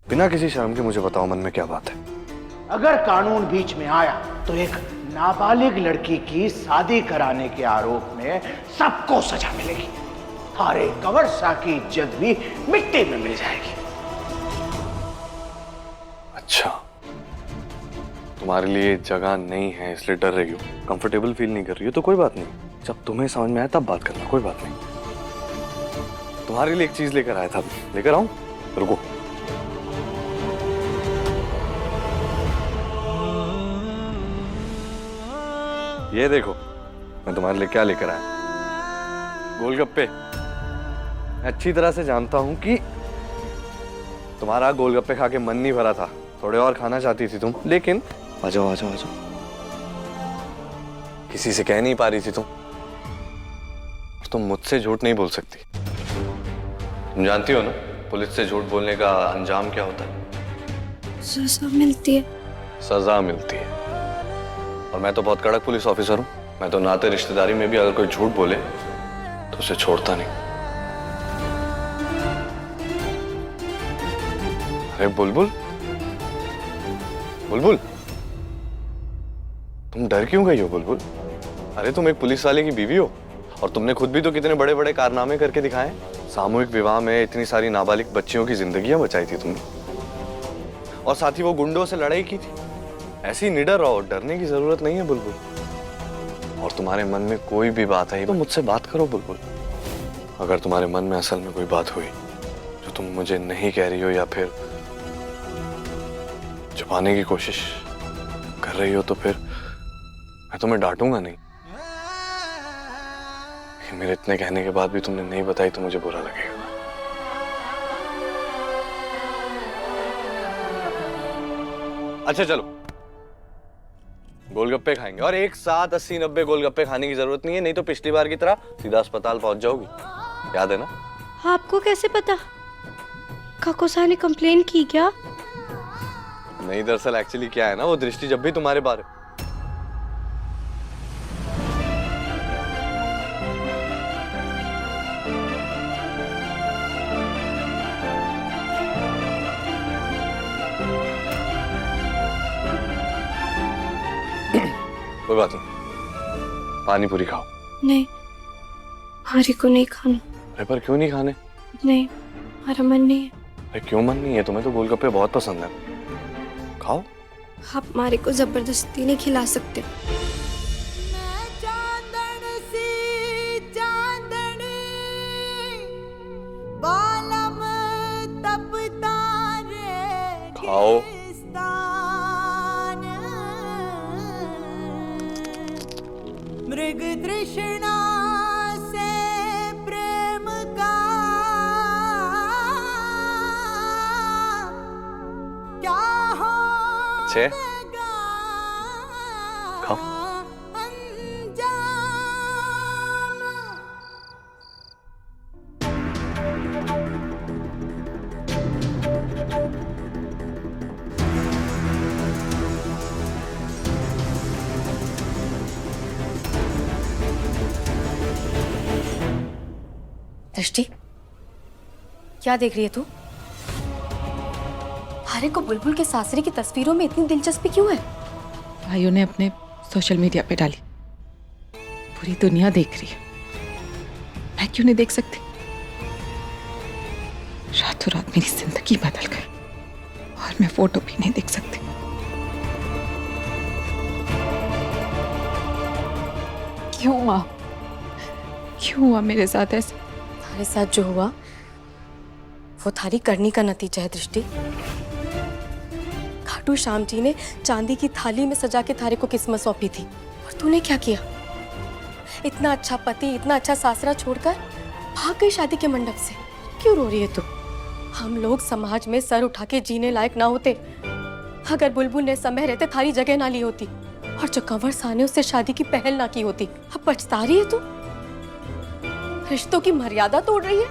बिना किसी शर्म के मुझे बताओ मन में क्या बात है। अगर कानून बीच में आया तो एक नाबालिग लड़की की शादी कराने के आरोप में सबको सजा मिलेगी और एक कंवर शाह की इज्जत भी मिट्टी में मिल जाएगी। अच्छा, तुम्हारे लिए जगह नहीं है इसलिए डर रही हो, कंफर्टेबल फील नहीं कर रही हो तो कोई बात नहीं, जब तुम्हें समझ में आए तब बात करना, कोई बात नहीं। तुम्हारे लिए एक चीज लेकर आया था, लेकर आऊं? रुको। ये देखो मैं तुम्हारे लिए क्या लेकर आया, गोलगप्पे। मैं अच्छी तरह से जानता हूं कि तुम्हारा गोलगप्पे खा के मन नहीं भरा था, थोड़े और खाना चाहती थी तुम, लेकिन आ जाओ आ जाओ आ जाओ, किसी से कह नहीं पा रही थी तुम, और तुम मुझसे झूठ नहीं बोल सकती। तुम जानती हो ना पुलिस से झूठ बोलने का अंजाम क्या होता है? सजा मिलती है। सजा मिलती है। और मैं तो बहुत कड़क पुलिस ऑफिसर हूं, मैं तो नाते रिश्तेदारी में भी अगर कोई झूठ बोले तो उसे छोड़ता नहीं। अरे बुलबुल, बुलबुल तुम डर क्यों गई हो बुलबुल? अरे तुम एक पुलिस वाले की बीवी हो और तुमने खुद भी तो कितने बड़े बड़े कारनामे करके दिखाए। सामूहिक विवाह में इतनी सारी नाबालिग बच्चियों की जिंदगियां बचाई थी तुमने, और साथ ही वो गुंडों से लड़ाई की थी। ऐसी निडर रहो, डरने की जरूरत नहीं है बुलबुल। और तुम्हारे मन में कोई भी बात आई तो मुझसे बात करो बुलबुल। अगर तुम्हारे मन में असल में कोई बात हुई जो तुम मुझे नहीं कह रही हो या फिर छुपाने की कोशिश कर रही हो तो फिर मैं तुम्हें डांटूंगा नहीं, लेकिन मेरे इतने कहने के बाद भी तुमने नहीं बताई तो मुझे बुरा लगेगा। अच्छा चलो गोलगप्पे खाएंगे, और एक साथ 80-90 गोलगप्पे खाने की जरूरत नहीं है, नहीं तो पिछली बार की तरह सीधा अस्पताल पहुंच जाओगी, याद है ना? आपको कैसे पता? काकोसा ने कंप्लेन की क्या? नहीं, दरअसल एक्चुअली क्या है ना, वो दृष्टि जब भी तुम्हारे बारे कोई बात नहीं, पानी पूरी खाओ। नहीं, हमारी को नहीं खाना। अरे पर क्यों नहीं खाने? नहीं, हमारा मन नहीं है। अरे क्यों मन नहीं है? तुम्हें तो गोलगप्पे बहुत पसंद है, खाओ। आप हमारे को जबरदस्ती नहीं खिला सकते। खाओ। मृग तृष्णा से प्रेम का क्या हो? अच्छे खाओ। दृष्टि, क्या देख रही है तू? हारे को बुलबुल के सासरे की तस्वीरों में इतनी दिलचस्पी क्यों है? भाइयों ने अपने सोशल मीडिया पे डाली, पूरी दुनिया देख रही है, मैं क्यों नहीं देख सकती? रातों रात मेरी जिंदगी बदल गई और मैं फोटो भी नहीं देख सकती। क्यों हुआ? क्यों हुआ मेरे साथ ऐसे? तुम्हारे साथ जो हुआ वो थारी करनी का नतीजा है दृष्टि। खाटू श्याम जी ने चांदी की थाली में सजा के थारे को किस्मत सौंपी थी, और तूने क्या किया? इतना अच्छा पति, इतना अच्छा सासरा छोड़कर भाग गई शादी के मंडप से। क्यों रो रही है तू? हम लोग समाज में सर उठा के जीने लायक ना होते अगर बुलबुल ने समय रहते थारी जगह ना ली होती, और जो कंवर साहब ने उससे शादी की पहल ना की होती। अब पछता रही है तू? रिश्तों की मर्यादा तोड़ रही है।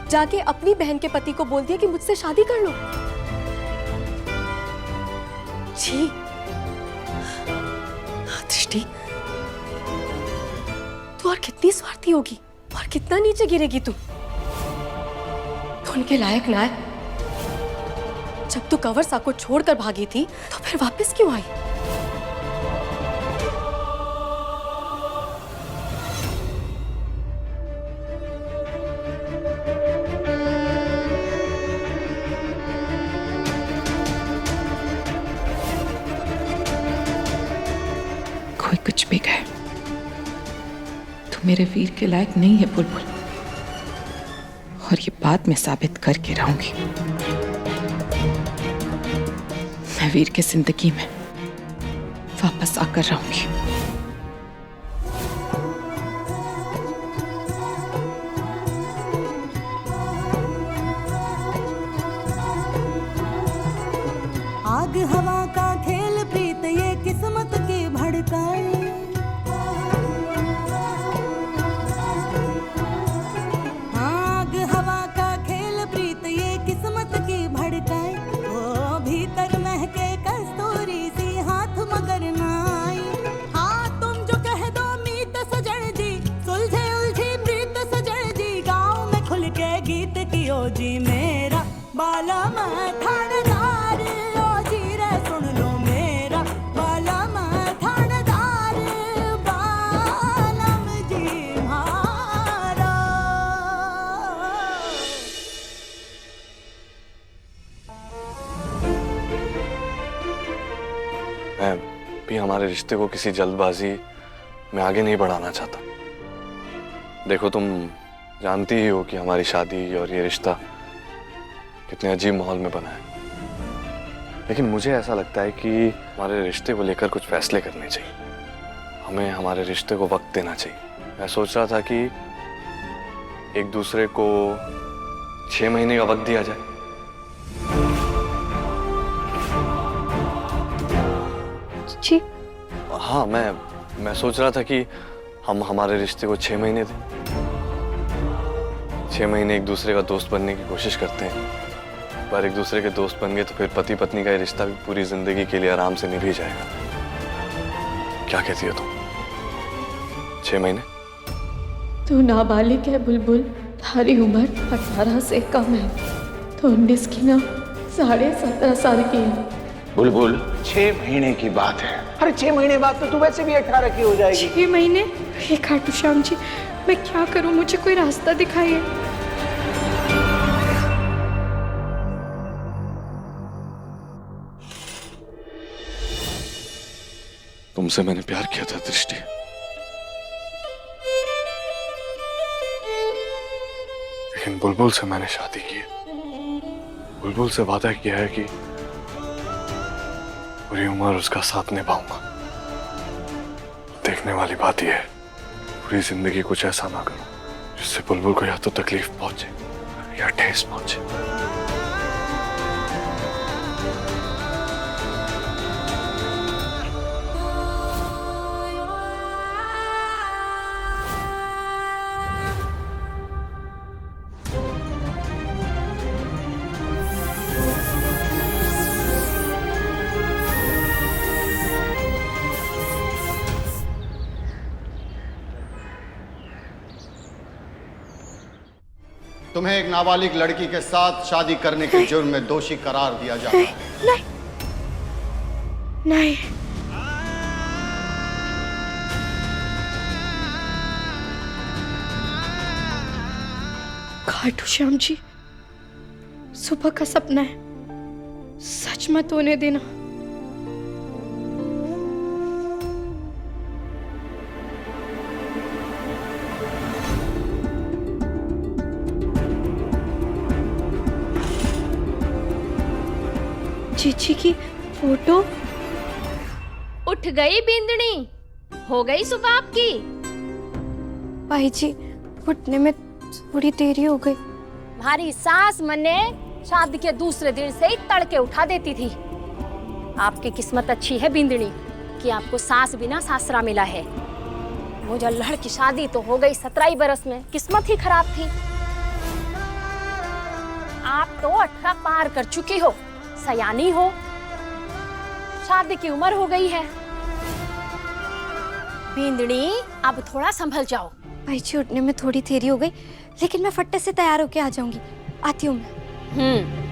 जाके अपनी बहन के पति को बोल दिया कि मुझसे शादी कर लो। जी दृष्टि, तू और कितनी स्वार्थी होगी और कितना नीचे गिरेगी तू। तो उनके लायक ना है। जब तू कंवर सा को छोड़कर भागी थी तो फिर वापस क्यों आई? कोई कुछ भी कहे, तू मेरे वीर के लायक नहीं है बुलबुल, और ये बात मैं साबित करके रहूंगी। मैं वीर के जिंदगी में वापस आकर रहूंगी। आग हवा का खेल प्रीत ये किस्मत की भड़काए। आग हवा का खेल प्रीत ये किस्मत की भड़काए। वो भीतर महके कस्तूरी सी हाथ मगर ना आई। हाँ तुम जो कह दो मीत सजन जी, सुलझे उलझी प्रीत सजन जी। गाँव में खुल के गीत कियो जी मेरा बाला मैं थानेदार। ओ जी रे सुन लो मेरा बाला मैं थानेदार। बालम जी मारा। मैं भी हमारे रिश्ते को किसी जल्दबाजी में आगे नहीं बढ़ाना चाहता। देखो तुम जानती ही हो कि हमारी शादी और ये रिश्ता कितने अजीब माहौल में बना है, लेकिन मुझे ऐसा लगता है कि हमारे रिश्ते को लेकर कुछ फैसले करने चाहिए। हमें हमारे रिश्ते को वक्त देना चाहिए। मैं सोच रहा था कि एक दूसरे को 6 महीने का वक्त दिया जाए। जी हाँ, मैं सोच रहा था कि हम हमारे रिश्ते को 6 महीने दें। 6 महीने एक दूसरे का दोस्त बनने की कोशिश करते हैं, पर एक दूसरे के दोस्त बन गए तो फिर पति पत्नी का ये रिश्ता भी पूरी जिंदगी के लिए आराम से निभा जाएगा। क्या कहती हो तुम? 6 महीने? तू नाबालिग है बुलबुल, थारी उम्र 18 से कम है, तो 19 की ना 17.5 साल की है। बुलबुल 6 महीने की बात है। अरे 6 महीने बाद तो तू वैसे भी 18 की हो जाएगी। 6 महीने? हे खाटू श्याम जी, मैं क्या करूं? मुझे कोई रास्ता दिखाइए। तुमसे मैंने प्यार किया था दृष्टि, लेकिन बुलबुल से मैंने शादी की है। बुलबुल से वादा किया है कि पूरी उम्र उसका साथ निभाऊंगा। देखने वाली बात यह है, पूरी जिंदगी कुछ ऐसा ना करूं जिससे बुलबुल को या तो तकलीफ पहुंचे या ठेस पहुंचे। तुम्हें एक नाबालिग लड़की के साथ शादी करने के जुर्म में दोषी करार दिया जाता है। नहीं नहीं, खाटू श्याम जी, सुबह का सपना है, सच मत होने देना। चीची की फोटो उठ गई बिंदनी, हो गई सुबह आपकी। भाई जी, उठने में थोड़ी देरी हो गई। हमारी सास मने शादी के दूसरे दिन से ही तड़के उठा देती थी। आपकी किस्मत अच्छी है बिंदनी कि आपको सास बिना सासरा मिला है। मुझे लड़ की शादी तो हो गई 17 बरस में, किस्मत ही खराब थी। आप तो 18 पार कर चुकी हो, सयानी हो, शादी की उम्र हो गई है। बिंदनी अब थोड़ा संभल जाओ। भाई जी उठने में थोड़ी देरी हो गई, लेकिन मैं फट्टे से तैयार होके आ जाऊंगी। आती हूँ मैं।